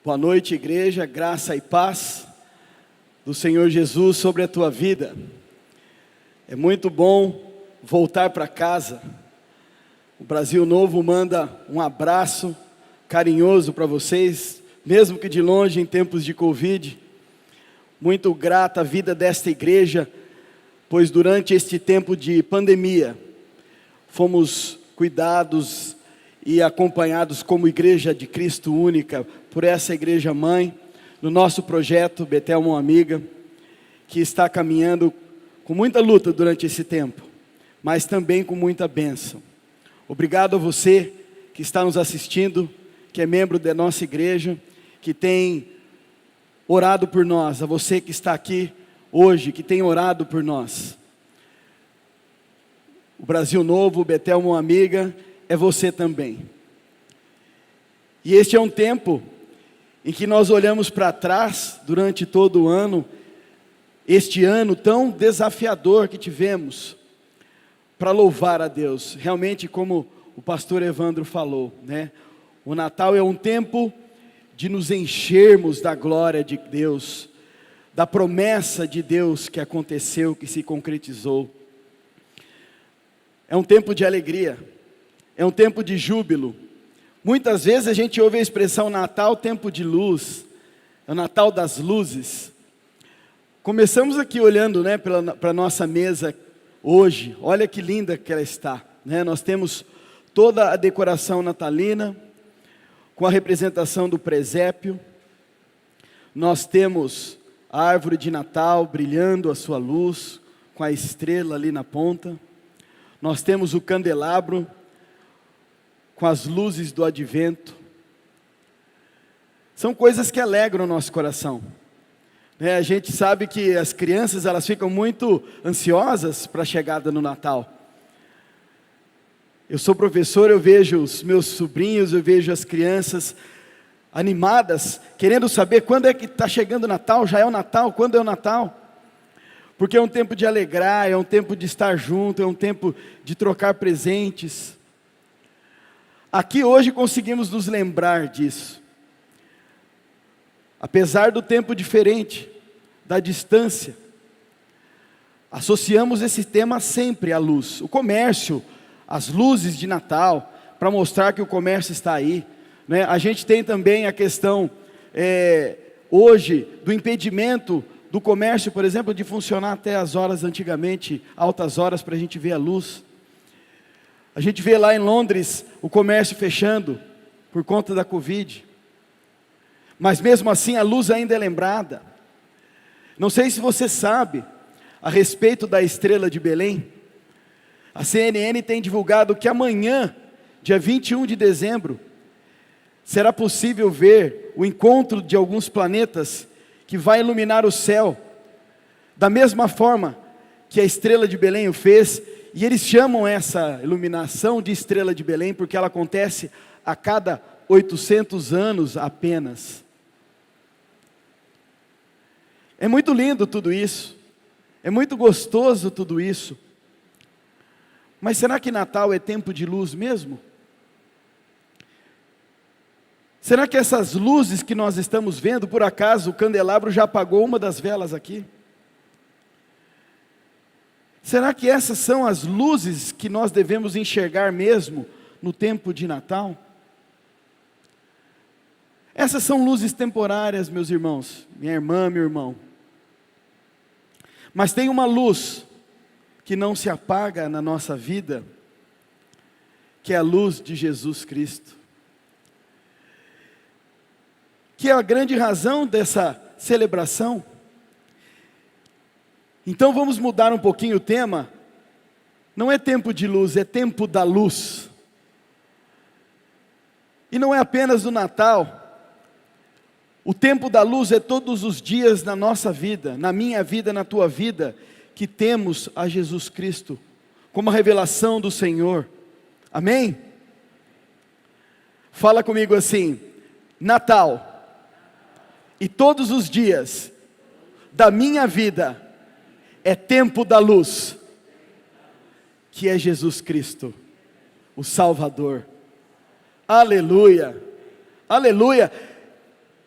Boa noite, igreja, graça e paz do Senhor Jesus sobre a tua vida. É muito bom voltar para casa. O Brasil Novo manda um abraço carinhoso para vocês, mesmo que de longe em tempos de Covid. Muito grata a vida desta igreja, pois durante este tempo de pandemia, fomos cuidados e acompanhados como Igreja de Cristo Única, por essa igreja mãe, no nosso projeto Betel Mão Amiga, que está caminhando com muita luta durante esse tempo, mas também com muita bênção. Obrigado a você que está nos assistindo, que é membro da nossa igreja, que tem orado por nós, a você que está aqui hoje, que tem orado por nós. O Brasil Novo, o Betel Mão Amiga, é você também. E este é um tempo em que nós olhamos para trás, durante todo o ano, este ano tão desafiador que tivemos, para louvar a Deus. Realmente, como o pastor Evandro falou, né? O Natal é um tempo de nos enchermos da glória de Deus, da promessa de Deus que aconteceu, que se concretizou. É um tempo de alegria, é um tempo de júbilo. Muitas vezes a gente ouve a expressão Natal, tempo de luz, é o Natal das luzes. Começamos aqui olhando, né, para a nossa mesa hoje, olha que linda que ela está, né? Nós temos toda a decoração natalina, com a representação do presépio. Nós temos a árvore de Natal brilhando a sua luz, com a estrela ali na ponta. Nós temos o candelabro, com as luzes do advento. São coisas que alegram o nosso coração. A gente sabe que as crianças, elas ficam muito ansiosas para a chegada no Natal. Eu sou professor, eu vejo os meus sobrinhos, eu vejo as crianças animadas, querendo saber quando é que está chegando o Natal, já é o Natal, quando é o Natal? Porque é um tempo de alegrar, é um tempo de estar junto, é um tempo de trocar presentes. Aqui hoje conseguimos nos lembrar disso. Apesar do tempo diferente, da distância, associamos esse tema sempre à luz. O comércio, as luzes de Natal, para mostrar que o comércio está aí, né? A gente tem também a questão, hoje, do impedimento do comércio, por exemplo, de funcionar até as horas antigamente, altas horas, para a gente ver a luz. A gente vê lá em Londres o comércio fechando por conta da Covid. Mas mesmo assim a luz ainda é lembrada. Não sei se você sabe a respeito da estrela de Belém. A CNN tem divulgado que amanhã, dia 21 de dezembro, será possível ver o encontro de alguns planetas que vai iluminar o céu, da mesma forma que a estrela de Belém o fez. E eles chamam essa iluminação de estrela de Belém, porque ela acontece a cada 800 anos apenas. É muito lindo tudo isso, é muito gostoso tudo isso. Mas será que Natal é tempo de luz mesmo? Será que essas luzes que nós estamos vendo, por acaso o candelabro já apagou uma das velas aqui? Será que essas são as luzes que nós devemos enxergar mesmo no tempo de Natal? Essas são luzes temporárias, meus irmãos, minha irmã, meu irmão. Mas tem uma luz que não se apaga na nossa vida, que é a luz de Jesus Cristo. Que é a grande razão dessa celebração. Então vamos mudar um pouquinho o tema. Não é tempo de luz, é tempo da luz. E não é apenas no Natal. O tempo da luz é todos os dias na nossa vida, na minha vida, na tua vida, que temos a Jesus Cristo, como a revelação do Senhor. Amém? Fala comigo assim: Natal, e todos os dias da minha vida, é tempo da luz, que é Jesus Cristo, o Salvador. Aleluia, aleluia.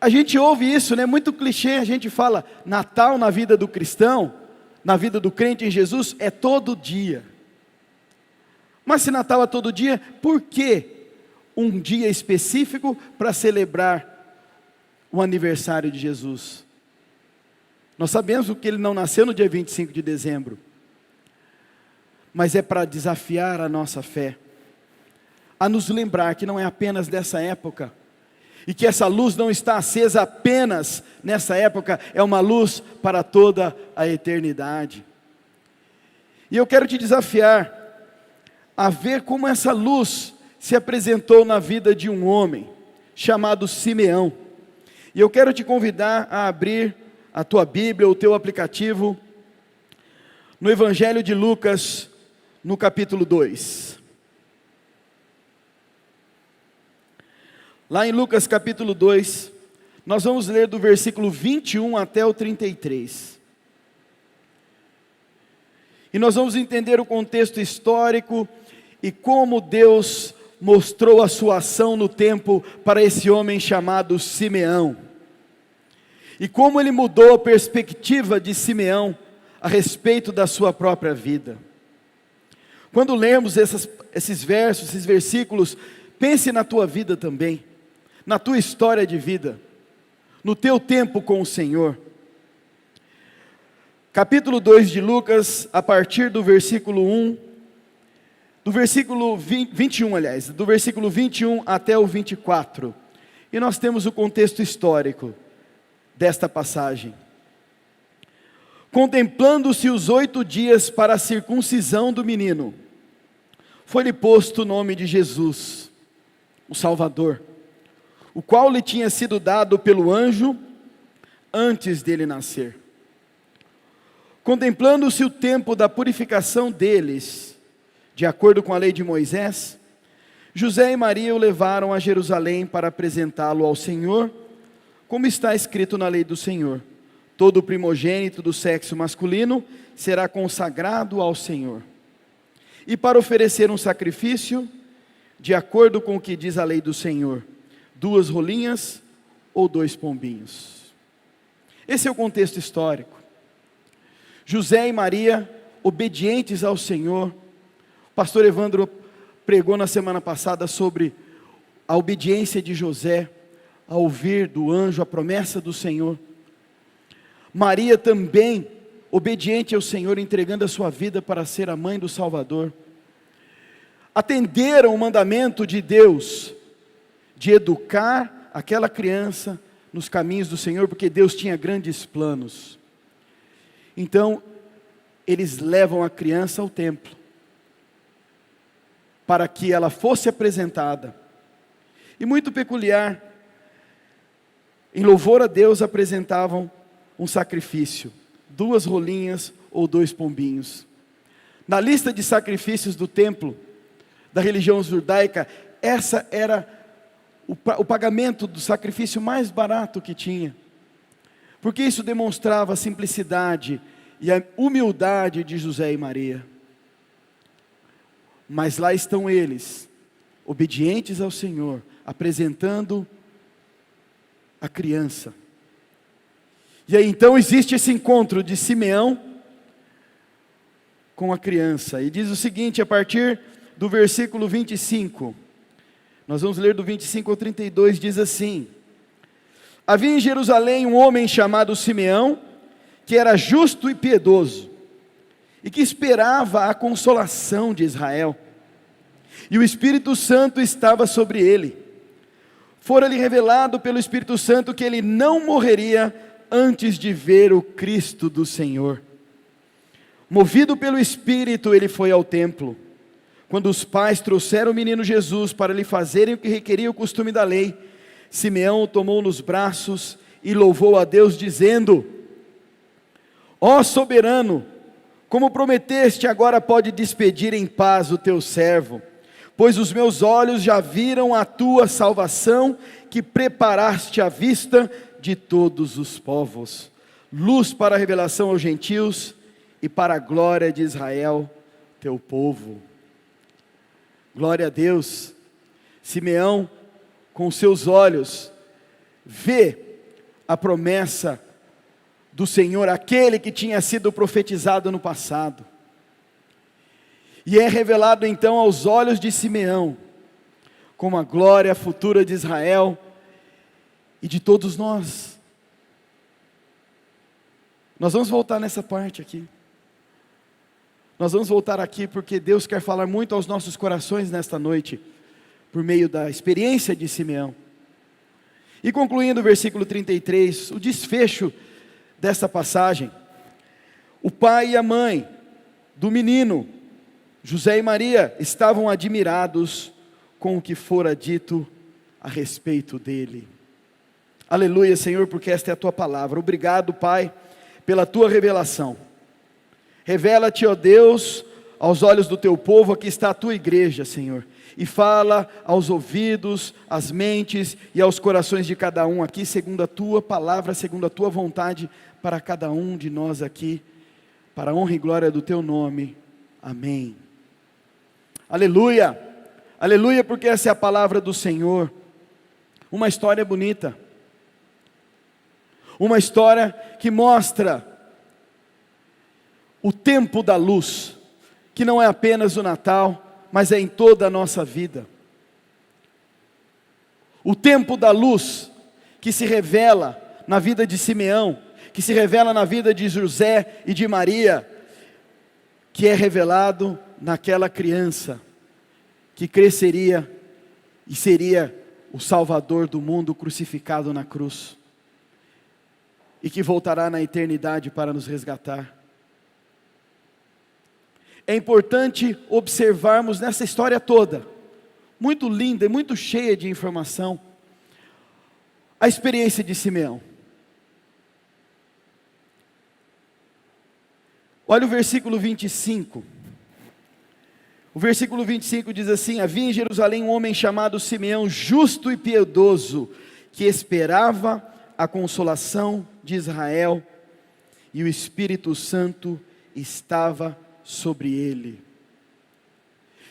A gente ouve isso, né? Muito clichê, a gente fala, Natal na vida do cristão, na vida do crente em Jesus, é todo dia. Mas se Natal é todo dia, por que um dia específico para celebrar o aniversário de Jesus? Nós sabemos que ele não nasceu no dia 25 de dezembro, mas é para desafiar a nossa fé, a nos lembrar que não é apenas dessa época, e que essa luz não está acesa apenas nessa época, é uma luz para toda a eternidade. E eu quero te desafiar a ver como essa luz se apresentou na vida de um homem chamado Simeão. E eu quero te convidar a abrir a tua Bíblia, o teu aplicativo, no Evangelho de Lucas, no capítulo 2. Lá em Lucas capítulo 2, nós vamos ler do versículo 21 até o 33. E nós vamos entender o contexto histórico e como Deus mostrou a sua ação no tempo para esse homem chamado Simeão. E como ele mudou a perspectiva de Simeão a respeito da sua própria vida. Quando lemos esses versos, esses versículos, pense na tua vida também, na tua história de vida, no teu tempo com o Senhor. Capítulo 2 de Lucas, a partir do versículo 1, do versículo 21, aliás, do versículo 21 até o 24. E nós temos o contexto histórico desta passagem. Contemplando-se os 8 dias para a circuncisão do menino, foi-lhe posto o nome de Jesus, o Salvador, o qual lhe tinha sido dado pelo anjo antes dele nascer. Contemplando-se o tempo da purificação deles, de acordo com a lei de Moisés, José e Maria o levaram a Jerusalém para apresentá-lo ao Senhor, como está escrito na lei do Senhor: todo primogênito do sexo masculino será consagrado ao Senhor. E para oferecer um sacrifício, de acordo com o que diz a lei do Senhor, 2 rolinhas ou 2 pombinhos. Esse é o contexto histórico. José e Maria, obedientes ao Senhor. O pastor Evandro pregou na semana passada sobre a obediência de José, a ouvir do anjo a promessa do Senhor. Maria também, obediente ao Senhor, entregando a sua vida para ser a mãe do Salvador. Atenderam o mandamento de Deus, de educar aquela criança nos caminhos do Senhor, porque Deus tinha grandes planos. Então, eles levam a criança ao templo, para que ela fosse apresentada. E muito peculiar, em louvor a Deus apresentavam um sacrifício, 2 rolinhas ou 2 pombinhos. Na lista de sacrifícios do templo, da religião judaica, essa era o pagamento do sacrifício mais barato que tinha, porque isso demonstrava a simplicidade e a humildade de José e Maria. Mas lá estão eles, obedientes ao Senhor, apresentando a criança. E aí então existe esse encontro de Simeão com a criança, e diz o seguinte, a partir do versículo 25, nós vamos ler do 25 ao 32, diz assim: havia em Jerusalém um homem chamado Simeão, que era justo e piedoso, e que esperava a consolação de Israel, e o Espírito Santo estava sobre ele. Fora-lhe revelado pelo Espírito Santo que ele não morreria antes de ver o Cristo do Senhor. Movido pelo Espírito, ele foi ao templo. Quando os pais trouxeram o menino Jesus para lhe fazerem o que requeria o costume da lei, Simeão o tomou nos braços e louvou a Deus, dizendo: ó soberano, como prometeste, agora pode despedir em paz o teu servo, pois os meus olhos já viram a tua salvação, que preparaste à vista de todos os povos, luz para a revelação aos gentios e para a glória de Israel, teu povo. Glória a Deus. Simeão, com seus olhos, vê a promessa do Senhor, aquele que tinha sido profetizado no passado. E é revelado então aos olhos de Simeão, como a glória futura de Israel e de todos nós. Nós vamos voltar nessa parte aqui. Nós vamos voltar aqui porque Deus quer falar muito aos nossos corações nesta noite, por meio da experiência de Simeão. E concluindo o versículo 33, o desfecho dessa passagem: o pai e a mãe do menino, José e Maria, estavam admirados com o que fora dito a respeito dele. Aleluia, Senhor, porque esta é a tua palavra. Obrigado, Pai, pela tua revelação. Revela-te, ó Deus, aos olhos do teu povo. Aqui está a tua igreja, Senhor, e fala aos ouvidos, às mentes e aos corações de cada um aqui, segundo a tua palavra, segundo a tua vontade, para cada um de nós aqui, para a honra e glória do teu nome. Amém. Aleluia, aleluia, porque essa é a palavra do Senhor. Uma história bonita, uma história que mostra o tempo da luz, que não é apenas o Natal, mas é em toda a nossa vida. O tempo da luz, que se revela na vida de Simeão, que se revela na vida de José e de Maria, que é revelado naquela criança, que cresceria e seria o Salvador do mundo crucificado na cruz, e que voltará na eternidade para nos resgatar. É importante observarmos nessa história toda, muito linda e muito cheia de informação, a experiência de Simeão. Olha o versículo 25. O versículo 25 diz assim: havia em Jerusalém um homem chamado Simeão, justo e piedoso, que esperava a consolação de Israel, e o Espírito Santo estava sobre ele.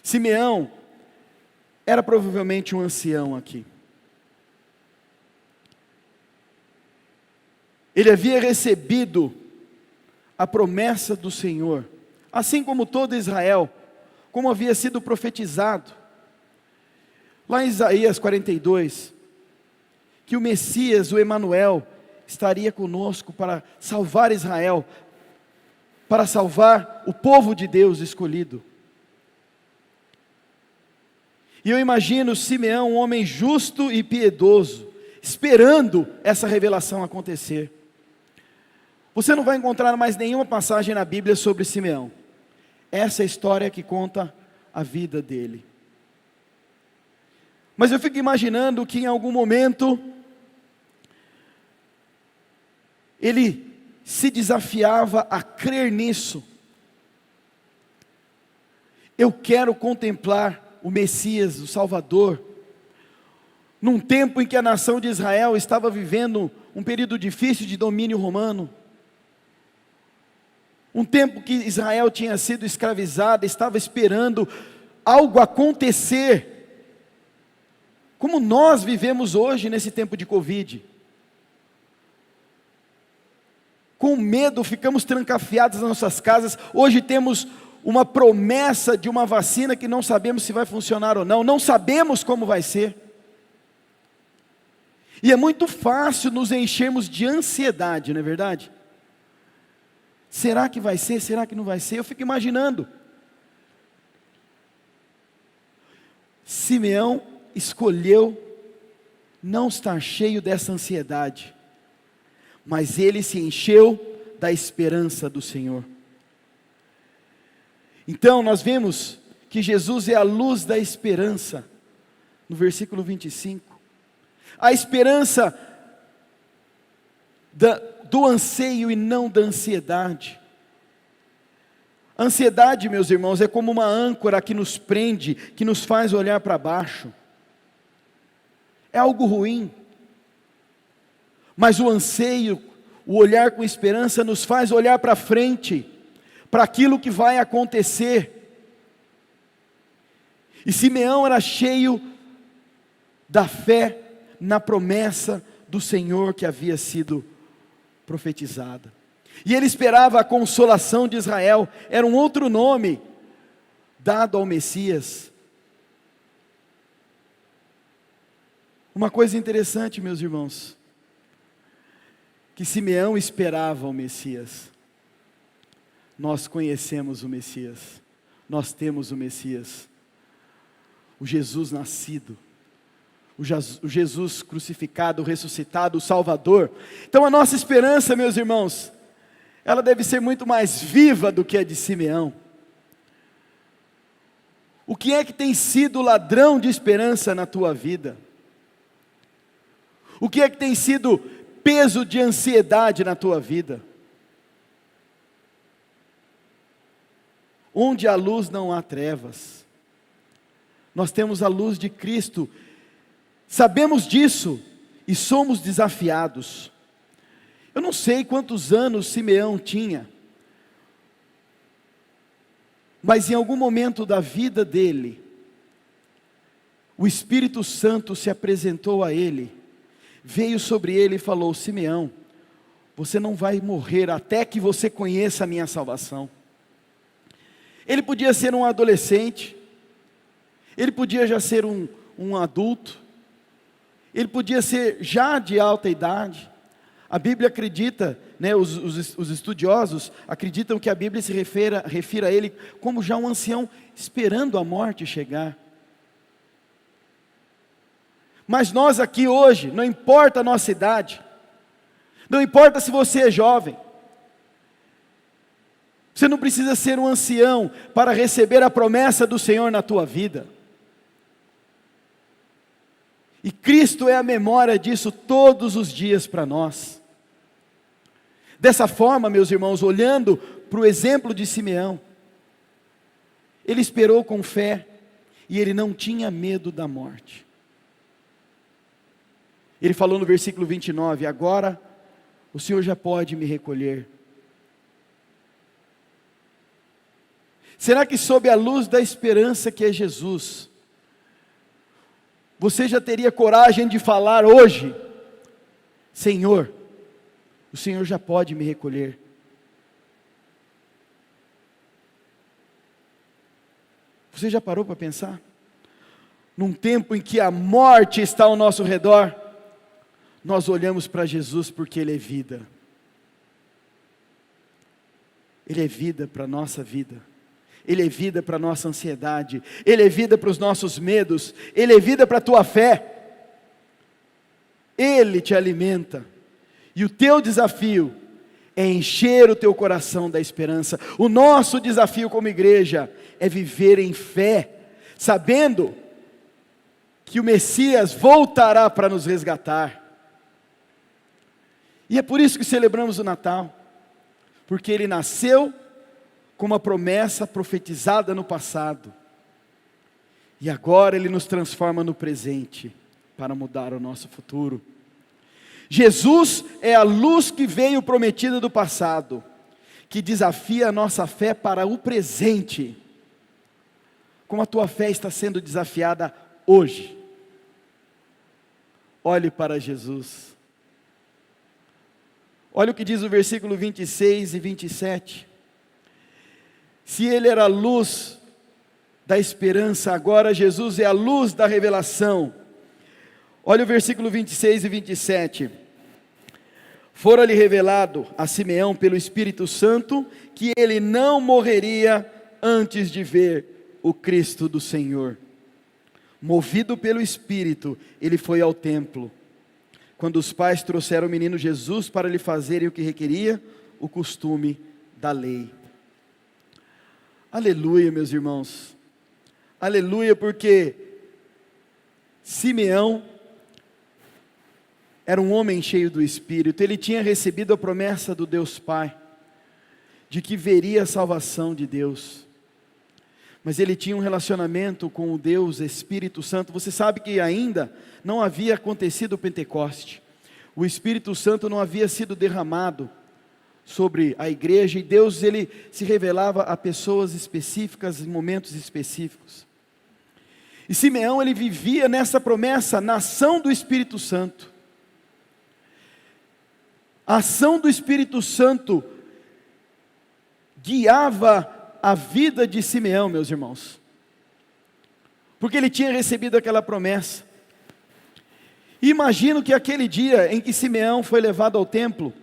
Simeão era provavelmente um ancião aqui. Ele havia recebido a promessa do Senhor, assim como todo Israel, como havia sido profetizado lá em Isaías 42, que o Messias, o Emanuel, estaria conosco para salvar Israel, para salvar o povo de Deus escolhido. E eu imagino Simeão, um homem justo e piedoso, esperando essa revelação acontecer. Você não vai encontrar mais nenhuma passagem na Bíblia sobre Simeão. Essa é a história que conta a vida dele. Mas eu fico imaginando que em algum momento ele se desafiava a crer nisso. Eu quero contemplar o Messias, o Salvador, num tempo em que a nação de Israel estava vivendo um período difícil de domínio romano, um tempo que Israel tinha sido escravizada, estava esperando algo acontecer, como nós vivemos hoje nesse tempo de Covid. Com medo, ficamos trancafiados nas nossas casas. Hoje temos uma promessa de uma vacina que não sabemos se vai funcionar ou não, não sabemos como vai ser. E é muito fácil nos enchermos de ansiedade, não é verdade? Será que vai ser? Será que não vai ser? Eu fico imaginando. Simeão escolheu não estar cheio dessa ansiedade, mas ele se encheu da esperança do Senhor. Então nós vemos que Jesus é a luz da esperança, no versículo 25. A esperança do anseio e não da ansiedade. A ansiedade, meus irmãos, é como uma âncora que nos prende, que nos faz olhar para baixo. É algo ruim. Mas o anseio, o olhar com esperança nos faz olhar para frente, para aquilo que vai acontecer. E Simeão era cheio da fé na promessa do Senhor que havia sido profetizada. E ele esperava a consolação de Israel, era um outro nome dado ao Messias. Uma coisa interessante, meus irmãos, que Simeão esperava o Messias. Nós conhecemos o Messias, nós temos o Messias, o Jesus nascido, o Jesus crucificado, ressuscitado, o Salvador. Então a nossa esperança, meus irmãos, ela deve ser muito mais viva do que a de Simeão. O que é que tem sido o ladrão de esperança na tua vida? O que é que tem sido peso de ansiedade na tua vida? Onde há luz não há trevas. Nós temos a luz de Cristo, sabemos disso e somos desafiados. Eu não sei quantos anos Simeão tinha, mas em algum momento da vida dele, o Espírito Santo se apresentou a ele, veio sobre ele e falou: Simeão, você não vai morrer até que você conheça a minha salvação. Ele podia ser um adolescente, ele podia já ser um adulto, ele podia ser já de alta idade. A Bíblia acredita, né, os estudiosos acreditam que a Bíblia se refira a ele como já um ancião esperando a morte chegar. Mas nós aqui hoje, não importa a nossa idade, não importa se você é jovem, você não precisa ser um ancião para receber a promessa do Senhor na tua vida. E Cristo é a memória disso todos os dias para nós. Dessa forma, meus irmãos, olhando para o exemplo de Simeão, ele esperou com fé e ele não tinha medo da morte. Ele falou no versículo 29, agora o Senhor já pode me recolher. Será que sob a luz da esperança que é Jesus, você já teria coragem de falar hoje: Senhor, o Senhor já pode me recolher? Você já parou para pensar? Num tempo em que a morte está ao nosso redor, nós olhamos para Jesus porque Ele é vida. Ele é vida para a nossa vida. Ele é vida para a nossa ansiedade. Ele é vida para os nossos medos. Ele é vida para a tua fé. Ele te alimenta. E o teu desafio é encher o teu coração da esperança. O nosso desafio como igreja é viver em fé, sabendo que o Messias voltará para nos resgatar. E é por isso que celebramos o Natal, porque Ele nasceu com uma promessa profetizada no passado, e agora Ele nos transforma no presente, para mudar o nosso futuro. Jesus é a luz que veio prometida do passado, que desafia a nossa fé para o presente. Como a tua fé está sendo desafiada hoje? Olhe para Jesus. Olha o que diz o versículo 26 e 27. Se Ele era a luz da esperança, agora Jesus é a luz da revelação. Olha o versículo 26 e 27. Fora-lhe revelado a Simeão pelo Espírito Santo que ele não morreria antes de ver o Cristo do Senhor. Movido pelo Espírito, ele foi ao templo. Quando os pais trouxeram o menino Jesus para lhe fazerem o que requeria o costume da lei. Aleluia, meus irmãos. Aleluia, porque Simeão era um homem cheio do Espírito. Ele tinha recebido a promessa do Deus Pai, de que veria a salvação de Deus. Mas ele tinha um relacionamento com o Deus Espírito Santo. Você sabe que ainda não havia acontecido o Pentecoste. O Espírito Santo não havia sido derramado sobre a igreja. E Deus, Ele se revelava a pessoas específicas, em momentos específicos. E Simeão, ele vivia nessa promessa, na ação do Espírito Santo. A ação do Espírito Santo guiava a vida de Simeão, meus irmãos, porque ele tinha recebido aquela promessa. E imagino que aquele dia em que Simeão foi levado ao templo,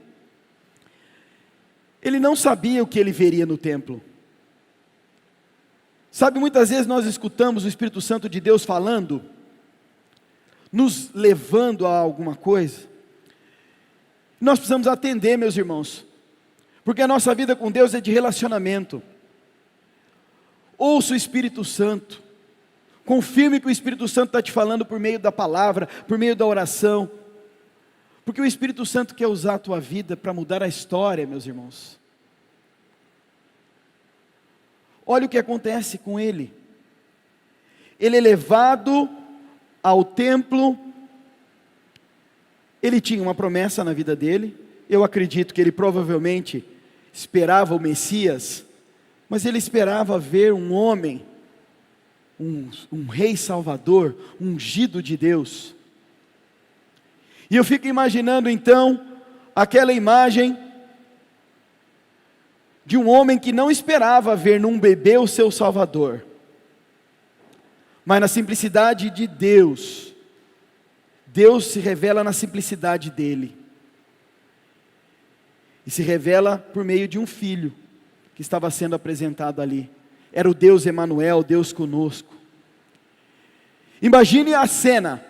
ele não sabia o que ele veria no templo. Sabe, muitas vezes nós escutamos o Espírito Santo de Deus falando, nos levando a alguma coisa. Nós precisamos atender, meus irmãos, porque a nossa vida com Deus é de relacionamento. Ouça o Espírito Santo, confirme que o Espírito Santo está te falando por meio da palavra, por meio da oração, porque o Espírito Santo quer usar a tua vida para mudar a história, meus irmãos. Olha o que acontece com ele. Ele é levado ao templo. Ele tinha uma promessa na vida dele. Eu acredito que ele provavelmente esperava o Messias, mas ele esperava ver um homem, um rei salvador, ungido de Deus. E eu fico imaginando então, aquela imagem de um homem que não esperava ver num bebê o seu salvador, mas na simplicidade de Deus, Deus se revela na simplicidade dele, e se revela por meio de um filho, que estava sendo apresentado ali, era o Deus Emanuel, Deus conosco. Imagine a cena,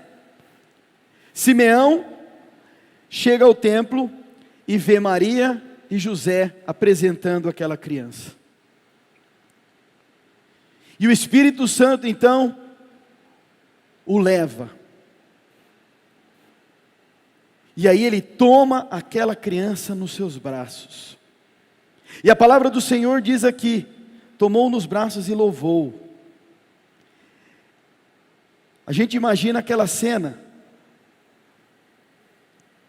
Simeão chega ao templo, e vê Maria e José apresentando aquela criança, e o Espírito Santo então, o leva, e aí ele toma aquela criança nos seus braços, e a palavra do Senhor diz aqui, tomou nos braços e louvou. A gente imagina aquela cena,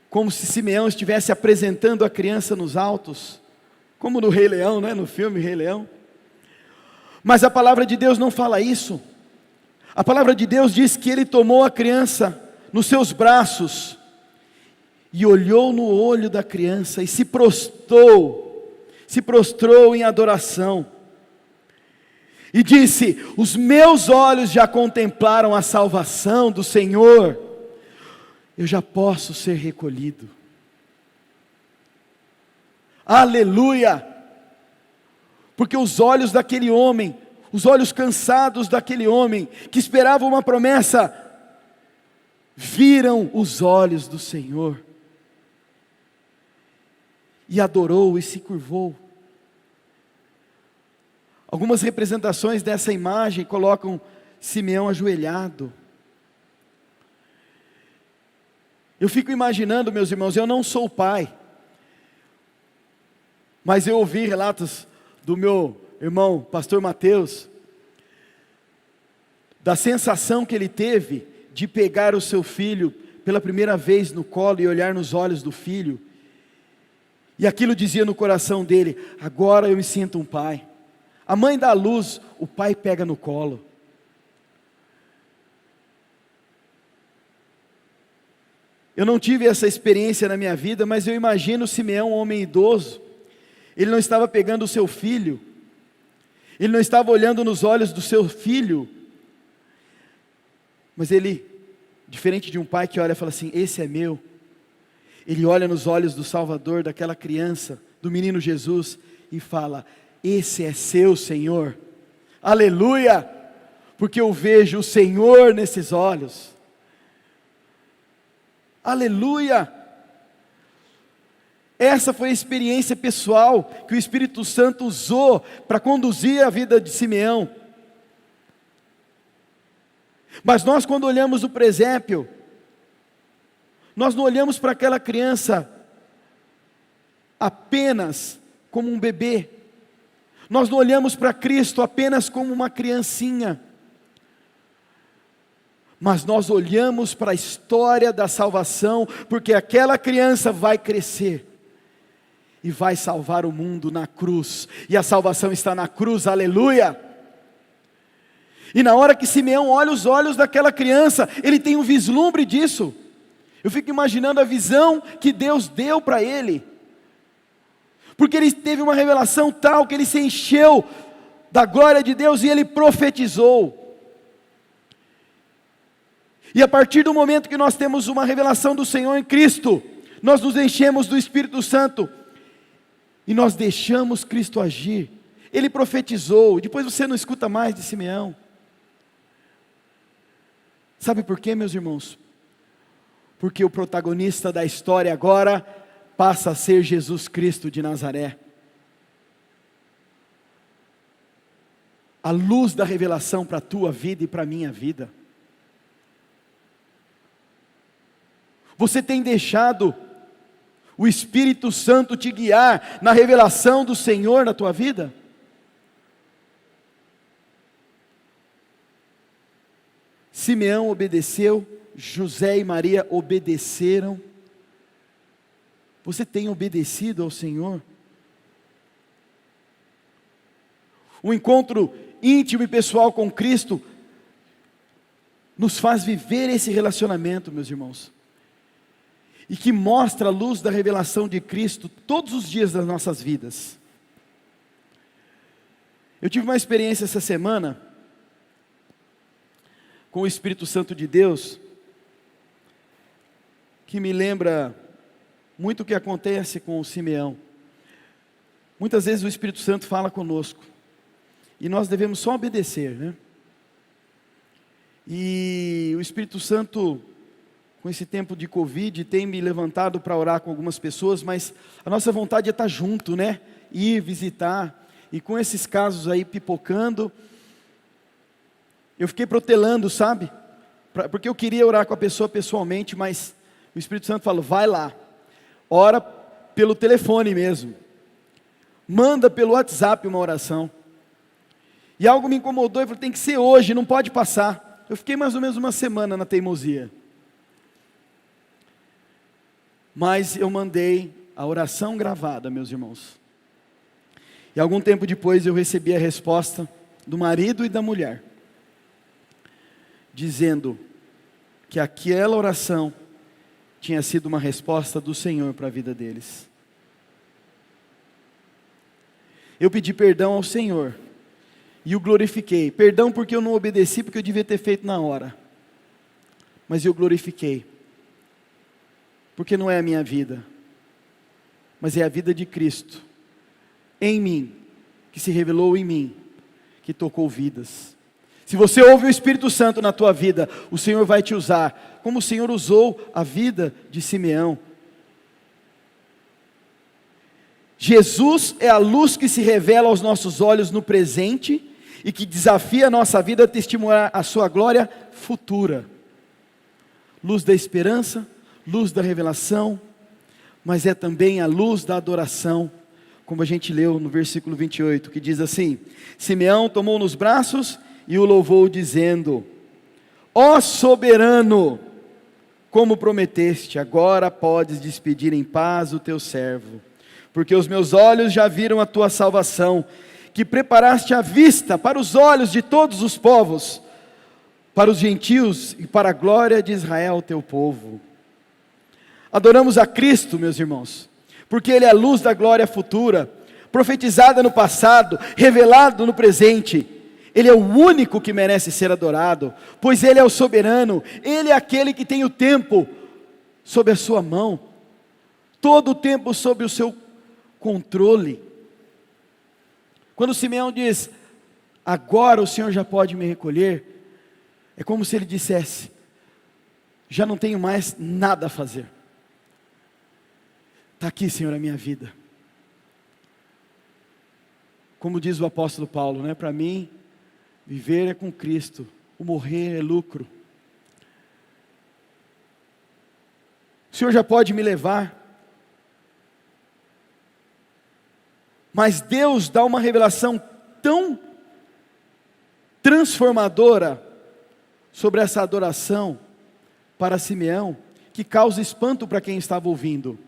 como se Simeão estivesse apresentando a criança nos altos, como no Rei Leão, né? No filme Rei Leão. Mas a palavra de Deus não fala isso. A palavra de Deus diz que ele tomou a criança nos seus braços, e olhou no olho da criança, e se prostrou em adoração, e disse: os meus olhos já contemplaram a salvação do Senhor, eu já posso ser recolhido. Aleluia! Porque os olhos daquele homem, os olhos cansados daquele homem, que esperava uma promessa, viram os olhos do Senhor, e adorou e se curvou. Algumas representações dessa imagem colocam Simeão ajoelhado. Eu fico imaginando, meus irmãos, eu não sou pai, mas eu ouvi relatos do meu irmão, pastor Mateus, da sensação que ele teve de pegar o seu filho pela primeira vez no colo e olhar nos olhos do filho, e aquilo dizia no coração dele: agora eu me sinto um pai. A mãe dá à luz, o pai pega no colo. Eu não tive essa experiência na minha vida, mas eu imagino Simeão, um homem idoso. Ele não estava pegando o seu filho, ele não estava olhando nos olhos do seu filho, mas ele, diferente de um pai que olha e fala assim: esse é meu. Ele olha nos olhos do Salvador, daquela criança, do menino Jesus, e fala: esse é seu, Senhor. Aleluia! Porque eu vejo o Senhor nesses olhos. Aleluia! Essa foi a experiência pessoal que o Espírito Santo usou para conduzir a vida de Simeão. Mas nós, quando olhamos o presépio, nós não olhamos para aquela criança apenas como um bebê. Nós não olhamos para Cristo apenas como uma criancinha. Mas nós olhamos para a história da salvação, porque aquela criança vai crescer e vai salvar o mundo na cruz, e a salvação está na cruz, aleluia! E na hora que Simeão olha os olhos daquela criança, ele tem um vislumbre disso, Eu fico imaginando a visão que Deus deu para ele, porque ele teve uma revelação tal que ele se encheu da glória de Deus e ele profetizou. E a partir do momento que nós temos uma revelação do Senhor em Cristo, nós nos enchemos do Espírito Santo e nós deixamos Cristo agir. Ele profetizou, depois você não escuta mais de Simeão. Sabe por quê, meus irmãos? Porque o protagonista da história agora passa a ser Jesus Cristo de Nazaré. A luz da revelação para a tua vida e para a minha vida. Você tem deixado o Espírito Santo te guiar na revelação do Senhor na tua vida? Simeão obedeceu, José e Maria obedeceram. Você tem obedecido ao Senhor? O encontro íntimo e pessoal com Cristo nos faz viver esse relacionamento, meus irmãos, e que mostra a luz da revelação de Cristo todos os dias das nossas vidas. Eu tive uma experiência essa semana com o Espírito Santo de Deus, que me lembra muito o que acontece com o Simeão. Muitas vezes o Espírito Santo fala conosco, e nós devemos só obedecer, né? E o Espírito Santo, com esse tempo de Covid, tem me levantado para orar com algumas pessoas, mas a nossa vontade é estar junto, né? Ir visitar, e com esses casos aí pipocando, eu fiquei protelando, sabe? Porque eu queria orar com a pessoa pessoalmente, mas o Espírito Santo falou, vai lá, ora pelo telefone mesmo, manda pelo WhatsApp uma oração. E algo me incomodou, eu falei, tem que ser hoje, não pode passar. Eu fiquei mais ou menos uma semana na teimosia. Mas eu mandei a oração gravada, meus irmãos. E algum tempo depois eu recebi a resposta do marido e da mulher, dizendo que aquela oração tinha sido uma resposta do Senhor para a vida deles. Eu pedi perdão ao Senhor e o glorifiquei. Perdão porque eu não obedeci, porque eu devia ter feito na hora. Mas eu glorifiquei. Porque não é a minha vida, mas é a vida de Cristo em mim, que se revelou em mim, que tocou vidas. Se você ouve o Espírito Santo na tua vida, o Senhor vai te usar, como o Senhor usou a vida de Simeão. Jesus é a luz que se revela aos nossos olhos no presente e que desafia a nossa vida a testemunhar a sua glória futura. Luz da esperança, luz da revelação, mas é também a luz da adoração, como a gente leu no versículo 28, que diz assim: Simeão tomou nos braços e o louvou dizendo: ó soberano, como prometeste, agora podes despedir em paz o teu servo, porque os meus olhos já viram a tua salvação, que preparaste à vista para os olhos de todos os povos, para os gentios e para a glória de Israel, teu povo. Adoramos a Cristo, meus irmãos, porque Ele é a luz da glória futura, profetizada no passado, revelado no presente. Ele é o único que merece ser adorado, pois Ele é o soberano, Ele é aquele que tem o tempo sob a sua mão, todo o tempo sob o seu controle. Quando Simeão diz, agora o Senhor já pode me recolher, é como se ele dissesse, já não tenho mais nada a fazer. Está aqui, Senhor, a minha vida. Como diz o apóstolo Paulo, né? Para mim, viver é com Cristo, o morrer é lucro. O Senhor já pode me levar. Mas Deus dá uma revelação tão transformadora sobre essa adoração para Simeão, que causa espanto para quem estava ouvindo.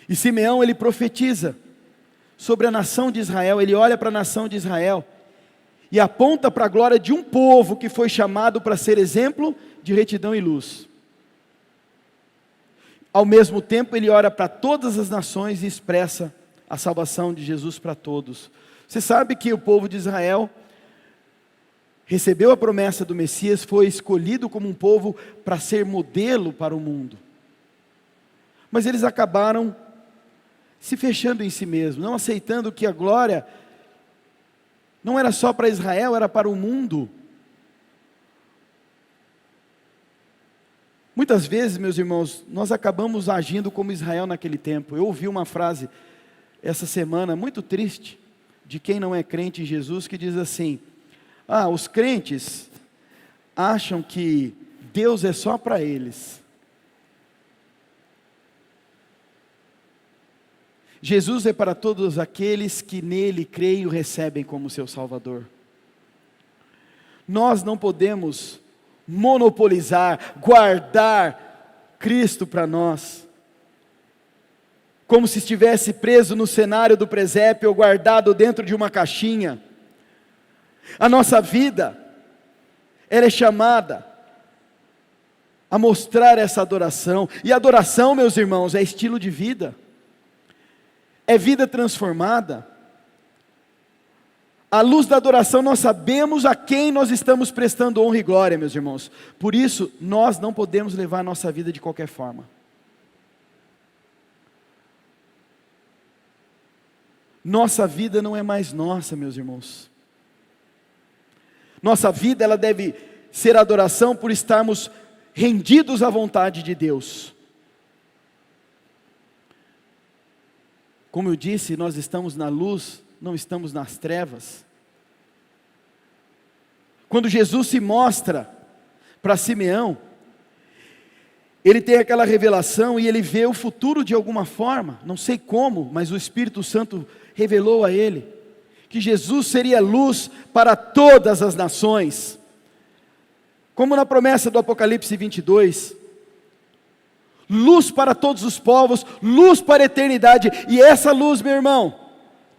E Simeão, ele profetiza sobre a nação de Israel, ele olha para a nação de Israel e aponta para a glória de um povo que foi chamado para ser exemplo de retidão e luz. ao mesmo tempo ele ora para todas as nações e expressa a salvação de Jesus para todos. Você sabe que o povo de Israel recebeu a promessa do Messias, foi escolhido como um povo para ser modelo para o mundo. Mas eles acabaram se fechando em si mesmos, não aceitando que a glória não era só para Israel, era para o mundo. Muitas vezes, meus irmãos, nós acabamos agindo como Israel naquele tempo. Eu ouvi uma frase essa semana muito triste, de quem não é crente em Jesus, que diz assim: os crentes acham que Deus é só para eles. Jesus é para todos aqueles que nele creem e o recebem como seu Salvador. Nós não podemos monopolizar, guardar Cristo para nós, como se estivesse preso no cenário do presépio ou guardado dentro de uma caixinha. A nossa vida, ela é chamada a mostrar essa adoração, e adoração, meus irmãos, é estilo de vida, é vida transformada. À luz da adoração nós sabemos a quem nós estamos prestando honra e glória, meus irmãos. Por isso, nós não podemos levar a nossa vida de qualquer forma. Nossa vida não é mais nossa, meus irmãos. Nossa vida, ela deve ser adoração por estarmos rendidos à vontade de Deus. Como eu disse, nós estamos na luz, não estamos nas trevas. Quando Jesus se mostra para Simeão, ele tem aquela revelação e ele vê o futuro de alguma forma, não sei como, mas o Espírito Santo revelou a ele, que Jesus seria luz para todas as nações, como na promessa do Apocalipse 22, luz para todos os povos, luz para a eternidade, e essa luz, meu irmão,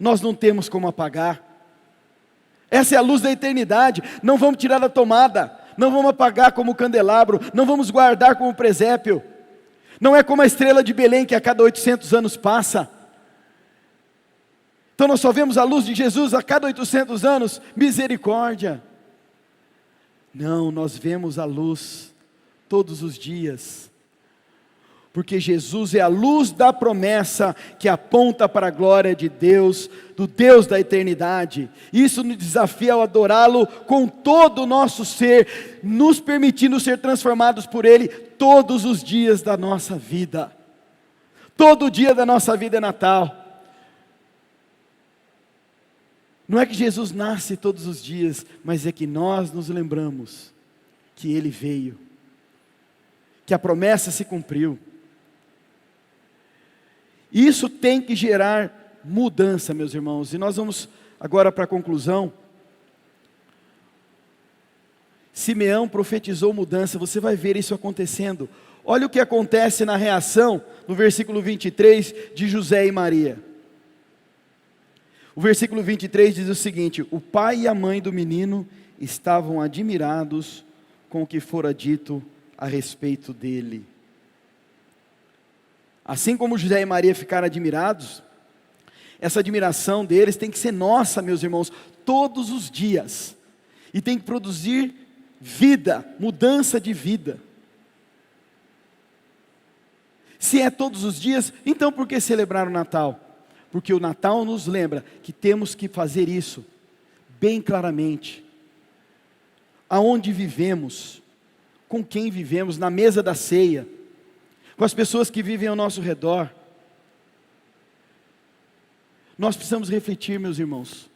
nós não temos como apagar. Essa é a luz da eternidade, não vamos tirar da tomada, não vamos apagar como candelabro, não vamos guardar como presépio, não é como a estrela de Belém que a cada 800 anos passa. Então nós só vemos a luz de Jesus a cada 800 anos, misericórdia. Não, nós vemos a luz todos os dias, porque Jesus é a luz da promessa que aponta para a glória de Deus, do Deus da eternidade. Isso nos desafia a adorá-lo com todo o nosso ser, nos permitindo ser transformados por Ele todos os dias da nossa vida. Todo dia da nossa vida é Natal. Não é que Jesus nasce todos os dias, mas é que nós nos lembramos que Ele veio, que a promessa se cumpriu. Isso tem que gerar mudança, meus irmãos, e nós vamos agora para a conclusão. Simeão profetizou mudança, você vai ver isso acontecendo. Olha o que acontece na reação, no versículo 23, de José e Maria. O versículo 23 diz o seguinte: o pai e a mãe do menino estavam admirados com o que fora dito a respeito dele. Assim como José e Maria ficaram admirados, essa admiração deles tem que ser nossa, meus irmãos, todos os dias, e tem que produzir vida, mudança de vida. Se é todos os dias, então por que celebrar o Natal? Porque o Natal nos lembra que temos que fazer isso bem claramente. Aonde vivemos, com quem vivemos, na mesa da ceia, com as pessoas que vivem ao nosso redor. Nós precisamos refletir, meus irmãos.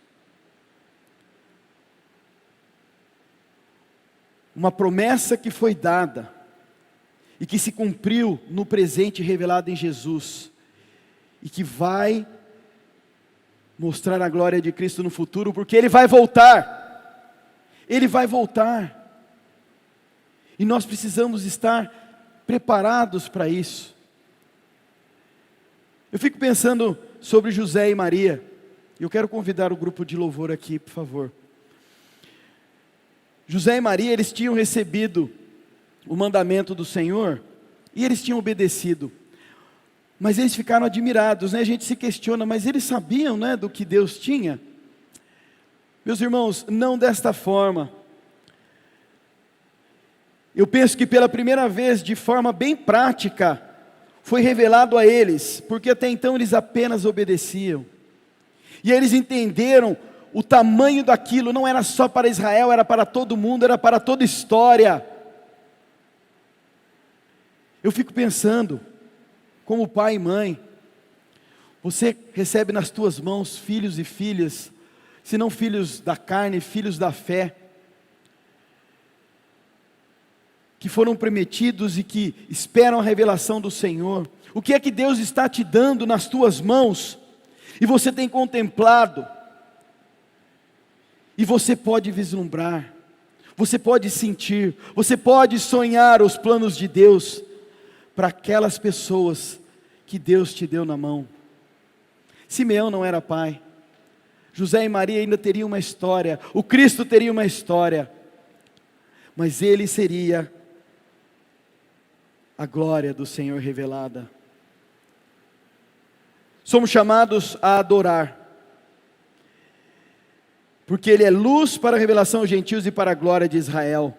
Uma promessa que foi dada e que se cumpriu no presente revelado em Jesus, e que vai mostrar a glória de Cristo no futuro, porque Ele vai voltar. Ele vai voltar. E nós precisamos estar preparados para isso. Eu fico pensando sobre José e Maria. Eu quero convidar o grupo de louvor aqui, por favor. José e Maria, eles tinham recebido o mandamento do Senhor, e eles tinham obedecido. Mas eles ficaram admirados, né? A gente se questiona, mas eles sabiam, né, do que Deus tinha? Meus irmãos, não desta forma. Eu penso que pela primeira vez, de forma bem prática, foi revelado a eles, porque até então eles apenas obedeciam. E eles entenderam o tamanho daquilo, não era só para Israel, era para todo mundo, era para toda história. Eu fico pensando, como pai e mãe, você recebe nas tuas mãos filhos e filhas, se não filhos da carne, filhos da fé, que foram prometidos e que esperam a revelação do Senhor. O que é que Deus está te dando nas tuas mãos, e você tem contemplado, e você pode vislumbrar, você pode sentir, você pode sonhar os planos de Deus, para aquelas pessoas que Deus te deu na mão. Simeão não era pai, José e Maria ainda teriam uma história, o Cristo teria uma história, mas ele seria a glória do Senhor revelada. Somos chamados a adorar, porque Ele é luz para a revelação aos gentios e para a glória de Israel.